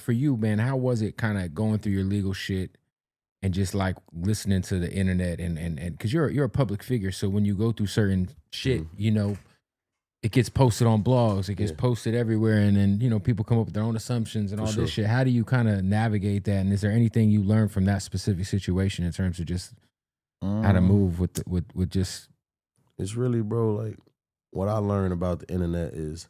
for you, man, how was it kind of going through your legal shit and just like listening to the internet and because you're a public figure, so when you go through certain shit, you know, it gets posted on blogs, it gets posted everywhere, and then, you know, people come up with their own assumptions and all this shit. How do you kind of navigate that? And is there anything you learned from that specific situation in terms of just how to move with just? It's really, bro, like what I learned about the internet is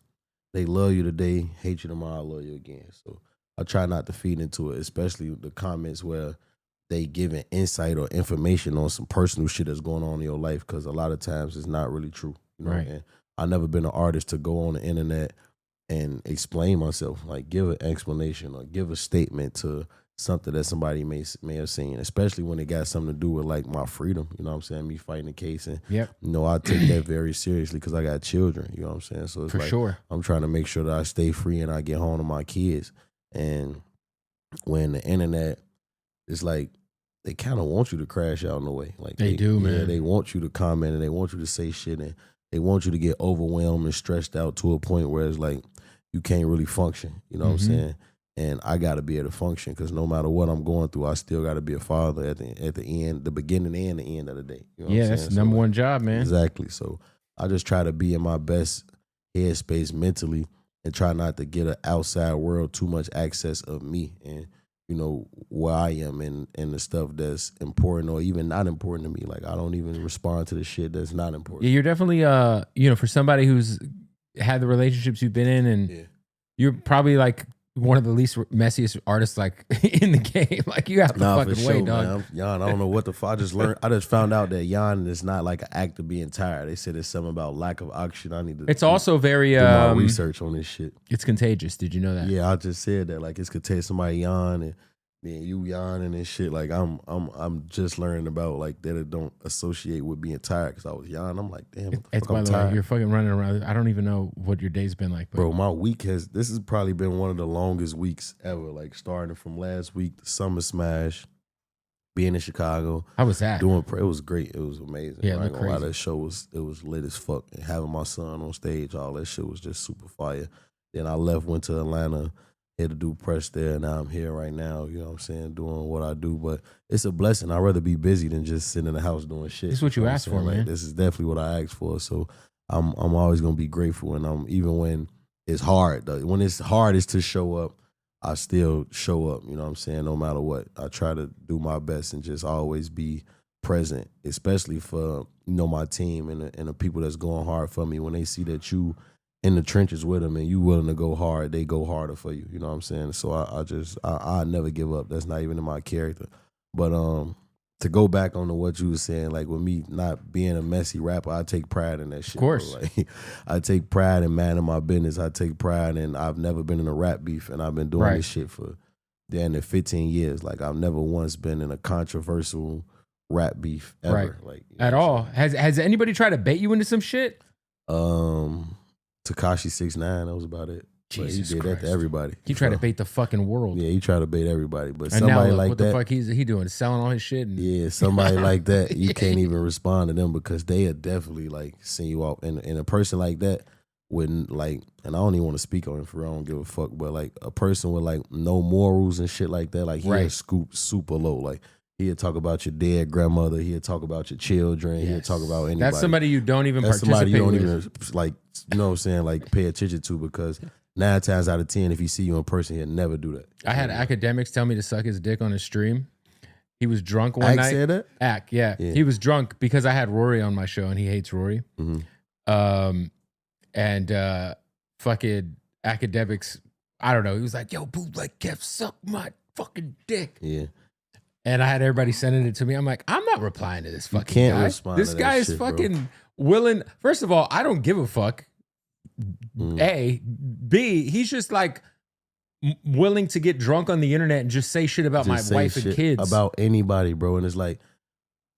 they love you today, hate you tomorrow, love you again. So I try not to feed into it, especially the comments where they giving insight or information on some personal shit that's going on in your life, because a lot of times it's not really true. You know? And I've never been an artist to go on the internet and explain myself, like give an explanation or give a statement to something that somebody may have seen, especially when it got something to do with like my freedom, you know what I'm saying, me fighting the case. And you know, I take that very seriously because I got children, you know what I'm saying? So it's like, I'm trying to make sure that I stay free and I get home to my kids. And when the internet is like, they kind of want you to crash out in a way. Like they do, man. They want you to comment and they want you to say shit, and they want you to get overwhelmed and stressed out to a point where it's like you can't really function, you know what I'm saying? And I got to be able to function, because no matter what I'm going through, I still got to be a father at the end, the beginning and the end of the day. You know what I'm that's saying? the number one job, man. Exactly. So I just try to be in my best headspace mentally and try not to get an outside world too much access of me and, you know, where I am and the stuff that's important or even not important to me. Like, I don't even respond to the shit that's not important. Yeah, you're definitely, you know, for somebody who's had the relationships you've been in, and you're probably like one of the least messiest artists like in the game. Like, you have to fucking wait, dog. Man. Jan, I don't know what the fuck. I just found out that Jan is not like an act of being tired. They said it's something about lack of oxygen. I need to. It's also very do my research on this shit. It's contagious. Did you know that? Yeah, I just said that. Like, it's contagious. Somebody yawn and then you yawning and shit. Like, I'm just learning about like that it don't associate with being tired, because I was yawning. I'm like, damn, what the fuck, I'm tired. You're fucking running around. I don't even know what your day's been like. But. Bro, my week this has probably been one of the longest weeks ever. Like, starting from last week, the Summer Smash, being in Chicago. How was that? It was great. It was amazing. Yeah, it crazy. That show was lit as fuck. And having my son on stage, all that shit was just super fire. Then I went to Atlanta, had to do press there, and now I'm here right now, you know what I'm saying, doing what I do. But it's a blessing. I'd rather be busy than just sitting in the house doing shit. This is what you asked for, man. Like, this is definitely what I asked for. So I'm always gonna be grateful, and even when it's hard, when it's hardest to show up, I still show up, you know what I'm saying, no matter what. I try to do my best and just always be present, especially for, you know, my team and the people that's going hard for me. When they see that you in the trenches with them and you willing to go hard, they go harder for you. You know what I'm saying? So I never give up. That's not even in my character. But to go back on to what you were saying, like with me not being a messy rapper, I take pride in that shit. Of course. Like, I take pride in minding my business. I take pride in I've never been in a rap beef, and I've been doing this shit for damn near 15 years. Like, I've never once been in a controversial rap beef ever. Like, at all. Has anybody tried to bait you into some shit? Tekashi 6ix9ine, that was about it. Jesus he did Christ. that to everybody. He tried to bait the fucking world. Yeah, he tried to bait everybody. But and somebody now, like what that, what the fuck he doing? Selling all his shit? Yeah, somebody like that, you can't even respond to them, because they are definitely like send you off. And a person like that wouldn't like, and I don't even want to speak on it for real, I don't give a fuck, but like a person with like no morals and shit like that, like he'll scoop super low. Like, he'll talk about your dead grandmother. He'll talk about your children. He'll talk about anybody. That's somebody you don't even participate somebody you don't with. even, like, you know what I'm saying, like pay attention to, because 9 times out of 10, if he see you in person, he'll never do that. I had academics tell me to suck his dick on his stream. He was drunk one night. Said that? Yeah. He was drunk because I had Rory on my show, and he hates Rory. And fucking academics, I don't know. He was like, yo, Bootleg Kev, suck my fucking dick. Yeah. And I had everybody sending it to me. I'm like, I'm not replying to this fucking can't guy. respond This to guy that is shit, fucking bro. willing. First of all, I don't give a fuck. A. B, he's just like willing to get drunk on the internet and just say shit about my wife and kids. About anybody, bro. And it's like,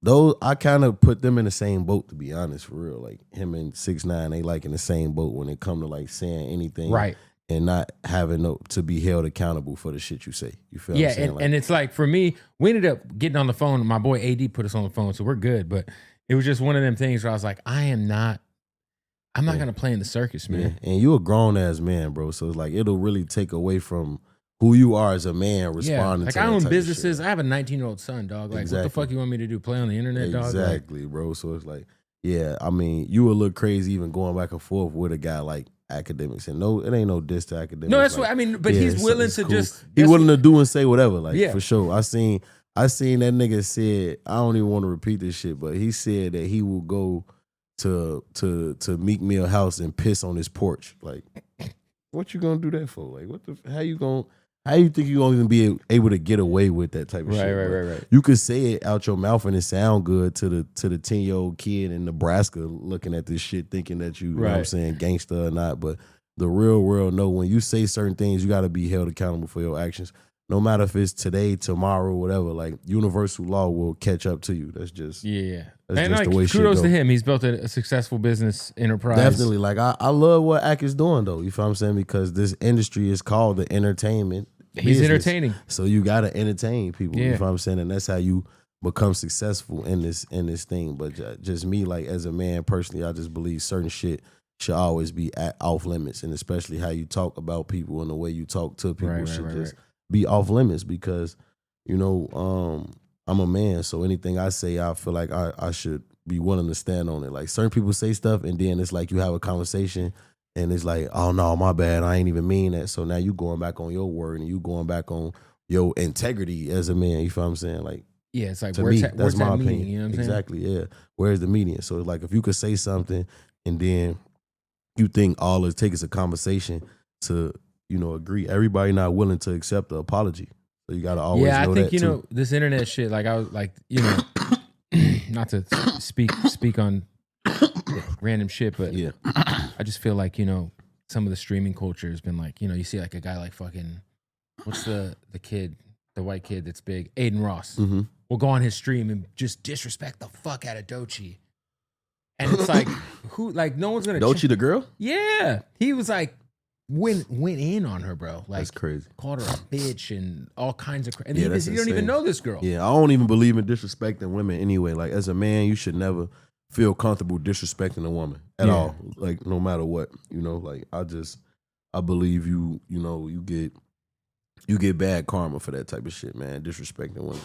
those, I kind of put them in the same boat, to be honest, for real. Like, him and 6ix9ine, they like in the same boat when it come to like saying anything. Right. And not having to be held accountable for the shit you say. You feel what I'm saying? And it's like, for me, we ended up getting on the phone. My boy AD put us on the phone, so we're good. But it was just one of them things where I was like, I'm not going to play in the circus, man. Yeah. And you a grown-ass man, bro. So it's like, it'll really take away from who you are as a man responding like to I that own type businesses. Of shit. I have a 19-year-old son, dog. Like, Exactly. what the fuck you want me to do? Play on the internet, dog? Exactly, bro. So it's like, yeah, I mean, you would look crazy even going back and forth with a guy like Academics. And no, it ain't no diss to Academics. No, that's like, what I mean. But he's willing to cool. just. He willing to do and say whatever, like Yeah. for sure. I seen that nigga said, I don't even want to repeat this shit, but he said that he will go to Meek Mill house and piss on his porch. Like, what you gonna do that for? Like, how you think you gonna even be able to get away with that type of shit? Right. You could say it out your mouth and it sound good to the 10-year-old kid in Nebraska looking at this shit, thinking that you know what I'm saying, gangster or not. But the real world know when you say certain things, you got to be held accountable for your actions. No matter if it's today, tomorrow, whatever. Like universal law will catch up to you. That's just That's just the way shit kudos go. to him. He's built a successful business enterprise. Definitely. Like I love what Ak is doing though. You feel what I'm saying? Because this industry is called the entertainment. He's business. entertaining. So you gotta entertain people. Yeah. You feel what I'm saying? And that's how you become successful in this thing. But just me, like as a man personally, I just believe certain shit should always be off limits, and especially how you talk about people and the way you talk to people should just be off limits because, you know, I'm a man, so anything I say, I feel like I should be willing to stand on it. Like certain people say stuff and then it's like you have a conversation and it's like, oh no, my bad, I ain't even mean that. So now you going back on your word and you going back on your integrity as a man. You feel what I'm saying? Like, yeah, it's like, to me, that's my opinion. opinion. You know what I'm saying? Exactly, yeah. Where's the median? So it's like if you could say something and then you think all it takes is a conversation to, you know, agree. Everybody not willing to accept the apology. So you got to always know that. Yeah, I think, you too. know, this internet shit, like I was like, you know, not to speak on random shit, but yeah, I just feel like, you know, some of the streaming culture has been like, you know, you see like a guy like fucking, what's the kid, the white kid that's big, Aiden Ross, will go on his stream and just disrespect the fuck out of Doechii. And it's like, who, like, no one's gonna. Doechii the girl? Yeah, he was like, went in on her, bro. Like, that's crazy. Called her a bitch and all kinds of. And Yeah, you don't even know this girl. Yeah, I don't even believe in disrespecting women anyway. Like as a man, you should never feel comfortable disrespecting a woman at all. Like no matter what, you know. Like I believe you know, you get bad karma for that type of shit, man. Disrespecting women.